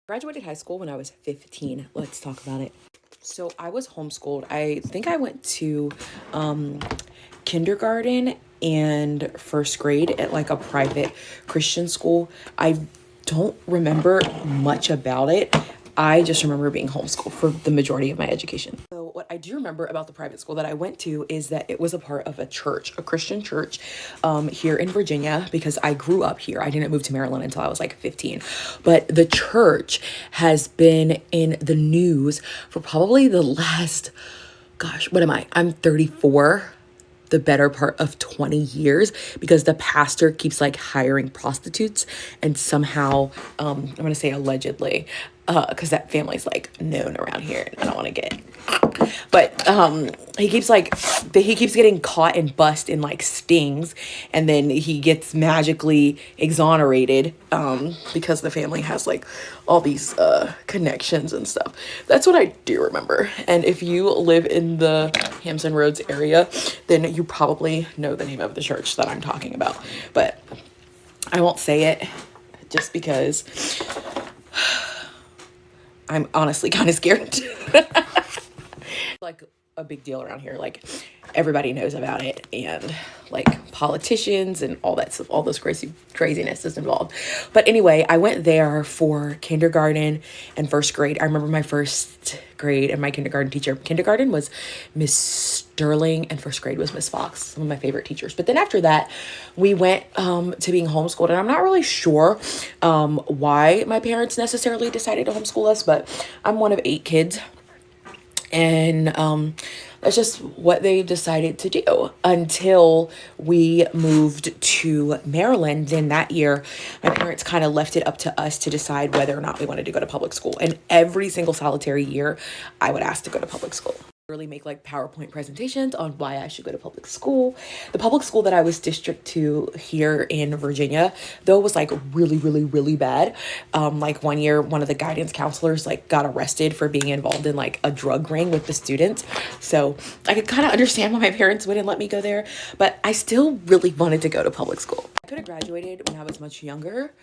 Graduated high school when I was 15. Let's talk about it. So I was homeschooled. I think I went to kindergarten and first grade at like a private Christian school. I don't remember much about it. I just remember being homeschooled for the majority of my education. So what I do remember about the private school that I went to is that it was a part of a church, a Christian church, here in Virginia, because I grew up here. I didn't move to Maryland until I was like 15. But the church has been in the news for probably the last, gosh, what am I? I'm 34, the better part of 20 years, because the pastor keeps like hiring prostitutes, and somehow I'm gonna say allegedly, because that family's like known around here and I don't want to get, but he keeps getting caught and bust in like stings, and then he gets magically exonerated because the family has like all these connections and stuff. That's what I do remember. And if you live in the Hampton Roads area, then you probably know the name of the church that I'm talking about, but I won't say it just because I'm honestly kind of scared. Like a big deal around here. Like everybody knows about it, and like politicians and all that stuff, all this craziness is involved. But anyway, I went there for kindergarten and first grade. I remember my first grade and my kindergarten teacher. Kindergarten was Miss Sterling and first grade was Miss Fox, some of my favorite teachers. But then after that, we went to being homeschooled, and I'm not really sure why my parents necessarily decided to homeschool us, but I'm one of 8 kids. And that's just what they decided to do until we moved to Maryland. And that year, my parents kind of left it up to us to decide whether or not we wanted to go to public school. And every single solitary year, I would ask to go to public school. Really make like PowerPoint presentations on why I should go to public school. The public school that I was district to here in Virginia, though, was like really bad. Like one year, one of the guidance counselors like got arrested for being involved in like a drug ring with the students. So I could kind of understand why my parents wouldn't let me go there, but I still really wanted to go to public school. I could have graduated when I was much younger,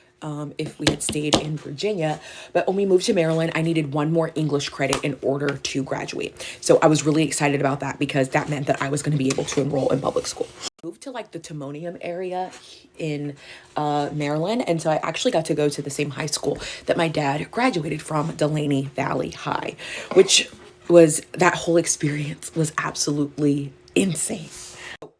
if we had stayed in Virginia. But when we moved to Maryland, I needed one more English credit in order to graduate. So I was really excited about that because that meant that I was going to be able to enroll in public school. I moved to like the Timonium area in Maryland. And so I actually got to go to the same high school that my dad graduated from, Delaney Valley High, which was, that whole experience was absolutely insane.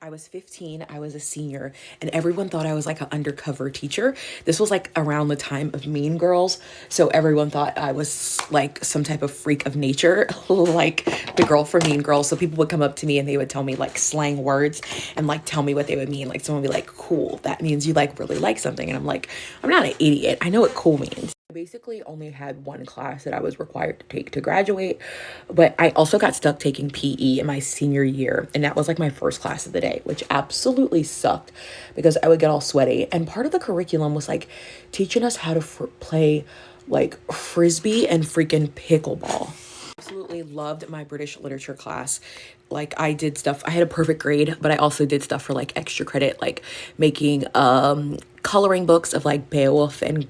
I was 15, I was a senior, and everyone thought I was like an undercover teacher. This was like around the time of Mean Girls, so everyone thought I was like some type of freak of nature, like the girl from Mean Girls. So people would come up to me and they would tell me like slang words and like tell me what they would mean. Like someone would be like, cool, that means you like really like something. And I'm like, I'm not an idiot, I know what cool means. I basically only had one class that I was required to take to graduate, but I also got stuck taking PE in my senior year, and that was like my first class of the day, which absolutely sucked because I would get all sweaty. And part of the curriculum was like teaching us how to play like frisbee and freaking pickleball. Absolutely loved my British literature class. Like I did stuff, I had a perfect grade, but I also did stuff for like extra credit, like making coloring books of like Beowulf and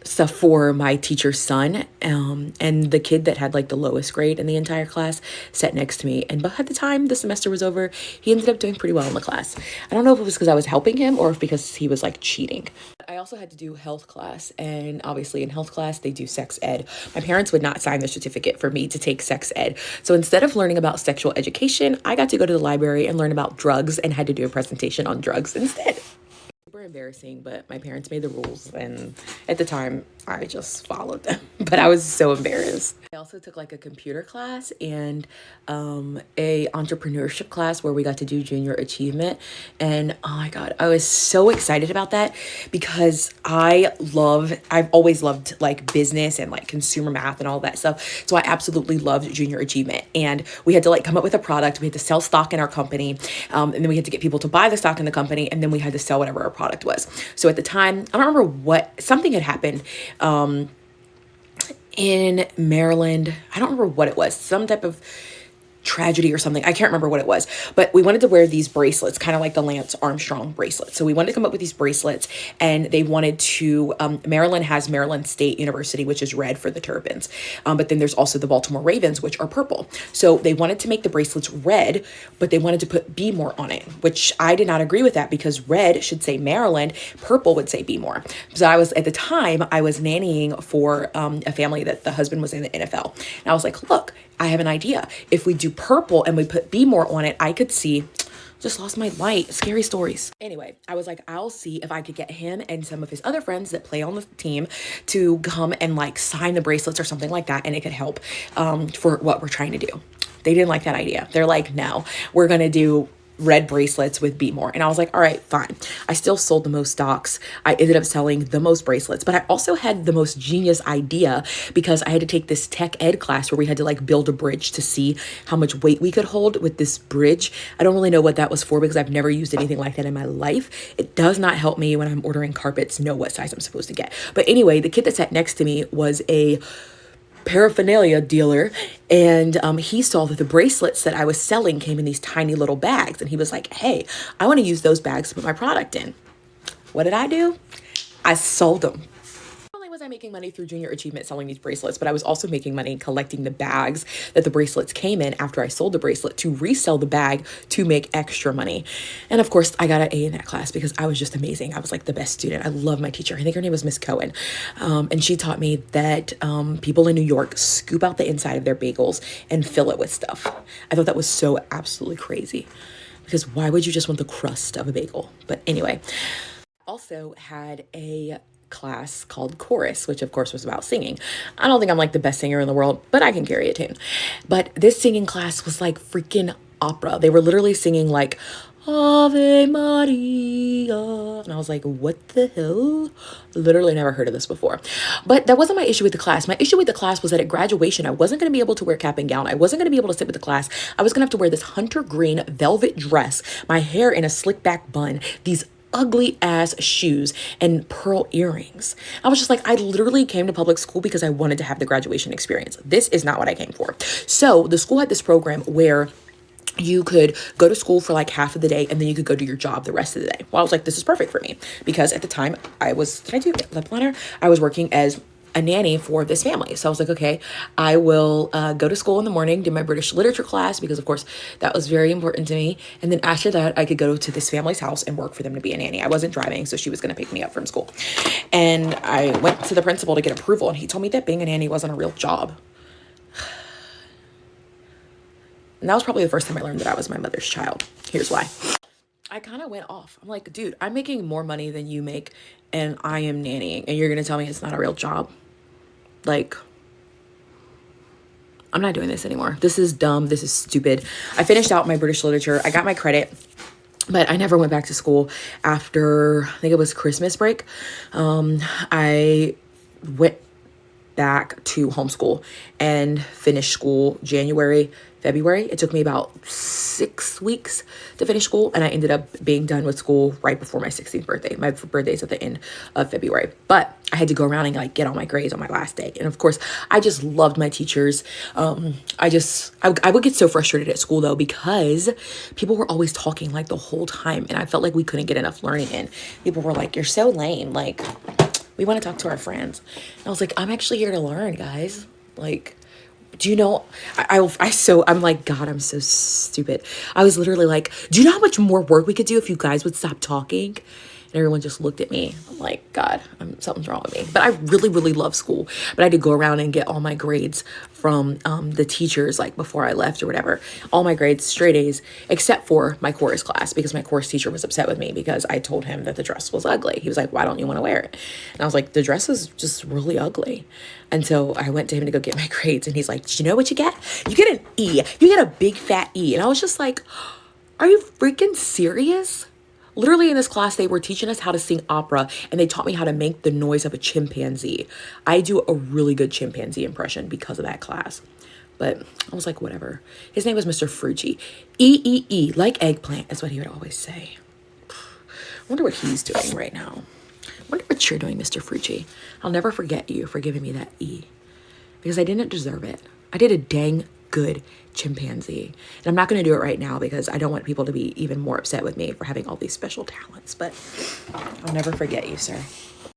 stuff for my teacher's son. And the kid that had like the lowest grade in the entire class sat next to me. And by the time the semester was over, he ended up doing pretty well in the class. I don't know if it was because I was helping him or if because he was like cheating. I also had to do health class, and obviously in health class they do sex ed. My parents would not sign the certificate for me to take sex ed. So instead of learning about sexual education, I got to go to the library and learn about drugs and had to do a presentation on drugs instead. Super embarrassing, but my parents made the rules, and at the time I just followed them, but I was so embarrassed. I also took like a computer class and a entrepreneurship class where we got to do junior achievement, and oh my god, I was so excited about that because I've always loved like business and like consumer math and all that stuff. So I absolutely loved junior achievement, and we had to like come up with a product. We had to sell stock in our company, and then we had to get people to buy the stock in the company, and then we had to sell whatever our product was. So at the time, I don't remember what, something had happened in Maryland. I don't remember what it was, some type of tragedy or something. I can't remember what it was, but we wanted to wear these bracelets, kind of like the Lance Armstrong bracelets. So we wanted to come up with these bracelets, and they wanted to, Maryland has Maryland State University, which is red for the turbans. But then there's also the Baltimore Ravens, which are purple. So they wanted to make the bracelets red, but they wanted to put Be More on it, which I did not agree with that, because red should say Maryland, purple would say Be More. So at the time, I was nannying for a family that the husband was in the NFL. And I was like, look, I have an idea. If we do purple and we put Be More on it, I could see. Just lost my light. Scary stories. Anyway, I was like, I'll see if I could get him and some of his other friends that play on the team to come and like sign the bracelets or something like that. And it could help for what we're trying to do. They didn't like that idea. They're like, no, we're going to do red bracelets with Be More. And I was like, all right, fine. I still sold the most stocks. I ended up selling the most bracelets, but I also had the most genius idea, because I had to take this tech ed class where we had to like build a bridge to see how much weight we could hold with this bridge. I don't really know what that was for, because I've never used anything like that in my life. It does not help me when I'm ordering carpets know what size I'm supposed to get. But anyway, the kid that sat next to me was a paraphernalia dealer, and he saw that the bracelets that I was selling came in these tiny little bags, and he was like, hey, I want to use those bags to put my product in. What did I do? I sold them. Not only was I making money through Junior Achievement selling these bracelets, but I was also making money collecting the bags that the bracelets came in after I sold the bracelet to resell the bag to make extra money. And of course, I got an A in that class because I was just amazing. I was like the best student. I love my teacher. I think her name was Miss Cohen. And she taught me that people in New York scoop out the inside of their bagels and fill it with stuff. I thought that was so absolutely crazy, because why would you just want the crust of a bagel? But anyway, also had a class called chorus, which of course was about singing. I don't think I'm like the best singer in the world, but I can carry a tune. But this singing class was like freaking opera. They were literally singing like Ave Maria. And I was like, what the hell? Literally never heard of this before. But that wasn't my issue with the class. My issue with the class was that at graduation, I wasn't going to be able to wear cap and gown. I wasn't going to be able to sit with the class. I was going to have to wear this hunter green velvet dress, my hair in a slick back bun, these ugly ass shoes, and pearl earrings. I was just like, I literally came to public school because I wanted to have the graduation experience. This is not what I came for. So the school had this program where you could go to school for like half of the day, and then you could go do your job the rest of the day. Well, I was like, this is perfect for me, because at the time I was, did I do lip liner? I was working as a nanny for this family. So I was like, okay, I will go to school in the morning, do my British literature class, because of course that was very important to me. And then after that, I could go to this family's house and work for them to be a nanny. I wasn't driving, so she was going to pick me up from school. And I went to the principal to get approval, and he told me that being a nanny wasn't a real job. And that was probably the first time I learned that I was my mother's child. Here's why. I kind of went off. I'm like, dude, I'm making more money than you make, and I am nannying, and you're going to tell me it's not a real job? Like, I'm not doing this anymore. This is dumb. This is stupid. I finished out my British literature. I got my credit, but I never went back to school after, I think it was Christmas break. I went back to homeschool and finished school January, February. It took me about 6 weeks to finish school, and I ended up being done with school right before my 16th birthday. My birthday's at the end of February, but I had to go around and like get all my grades on my last day. And of course, I just loved my teachers. I would get so frustrated at school though, because people were always talking like the whole time, and I felt like we couldn't get enough learning in. People were like, you're so lame. Like, we want to talk to our friends. And I was like, I'm actually here to learn, guys. Like, do you know, I'm like, God, I'm so stupid. I was literally like, do you know how much more work we could do if you guys would stop talking? And everyone just looked at me. I'm like, God, something's wrong with me. But I really, really love school. But I had to go around and get all my grades from the teachers, like before I left or whatever. All my grades, straight A's, except for my chorus class, because my chorus teacher was upset with me because I told him that the dress was ugly. He was like, why don't you want to wear it? And I was like, the dress is just really ugly. And so I went to him to go get my grades, and he's like, did you know what you get? You get an E. You get a big fat E. And I was just like, are you freaking serious? Literally in this class, they were teaching us how to sing opera, and they taught me how to make the noise of a chimpanzee. I do a really good chimpanzee impression because of that class. But I was like, whatever. His name was Mr. Frucci. E, like eggplant is what he would always say. I wonder what he's doing right now. I wonder what you're doing, Mr. Frucci. I'll never forget you for giving me that E, because I didn't deserve it. I did a dang good chimpanzee. And I'm not going to do it right now because I don't want people to be even more upset with me for having all these special talents, but I'll never forget you, sir.